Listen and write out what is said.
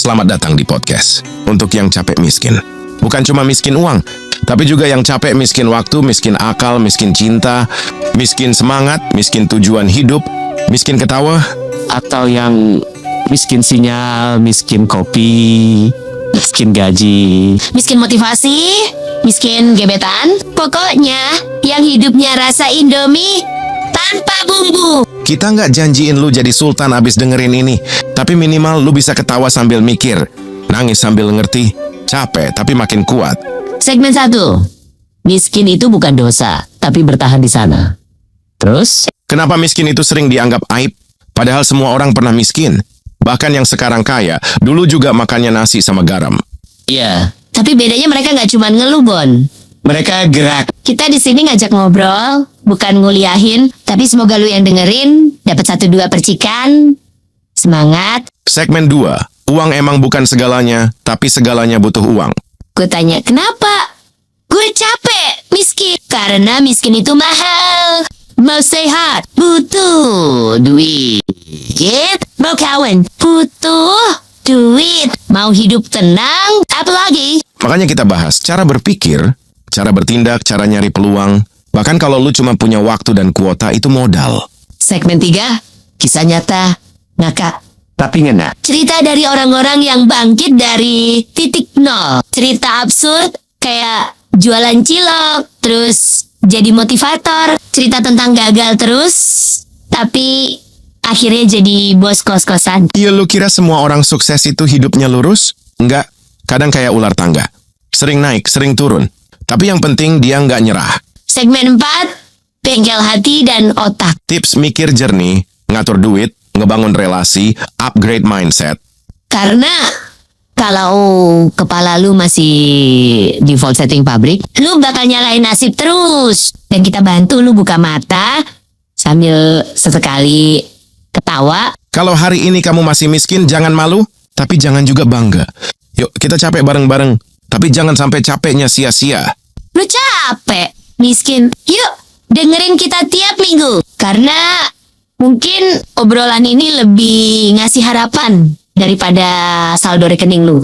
Selamat datang di podcast untuk yang capek miskin. Bukan cuma miskin uang, tapi juga yang capek miskin waktu, miskin akal, miskin cinta, miskin semangat, miskin tujuan hidup, miskin ketawa. Atau yang miskin sinyal, miskin kopi, miskin gaji, miskin motivasi, miskin gebetan. Pokoknya yang hidupnya rasa Indomie tanpa bumbu. Kita nggak janjiin lu jadi sultan abis dengerin ini, tapi minimal lu bisa ketawa sambil mikir, nangis sambil ngerti, capek tapi makin kuat. Segmen 1. Miskin itu bukan dosa, tapi bertahan di sana. Terus? Kenapa miskin itu sering dianggap aib? Padahal semua orang pernah miskin. Bahkan yang sekarang kaya, dulu juga makannya nasi sama garam. iya, Tapi bedanya mereka nggak cuma ngeluh, Bon. mereka gerak. Kita di sini ngajak ngobrol, bukan nguliahin, tapi semoga lu yang dengerin dapat 1-2 percikan. Semangat. Segmen 2, uang emang bukan segalanya, tapi segalanya butuh uang. Gue tanya, kenapa? Gue capek, miskin. Karena miskin itu mahal. Mau sehat, butuh duit. Mau kawin, butuh duit. Mau hidup tenang, apalagi? Makanya kita bahas cara berpikir, cara bertindak, cara nyari peluang. Bahkan kalau lu cuma punya waktu dan kuota, itu modal. Segmen 3, kisah nyata, ngakak. Tapi ngena. Cerita dari orang-orang yang bangkit dari titik nol. Cerita absurd kayak jualan cilok, terus jadi motivator. Cerita tentang gagal terus, tapi akhirnya jadi bos kos-kosan. Iya, lu kira semua orang sukses itu hidupnya lurus? Enggak, kadang kayak ular tangga. Sering naik, sering turun. Tapi yang penting dia nggak nyerah. Segmen 4, bengkel hati dan otak. Tips mikir jernih, ngatur duit, ngebangun relasi, upgrade mindset. Karena kalau kepala lu masih default setting pabrik, lu bakal nyalain nasib terus. Dan kita bantu lu buka mata sambil sesekali ketawa. Kalau hari ini kamu masih miskin, jangan malu, tapi jangan juga bangga. Yuk, kita capek bareng-bareng, tapi jangan sampai capeknya sia-sia. Lu capek, miskin. Yuk, dengerin kita tiap minggu. Karena mungkin obrolan ini lebih ngasih harapan daripada saldo rekening lu.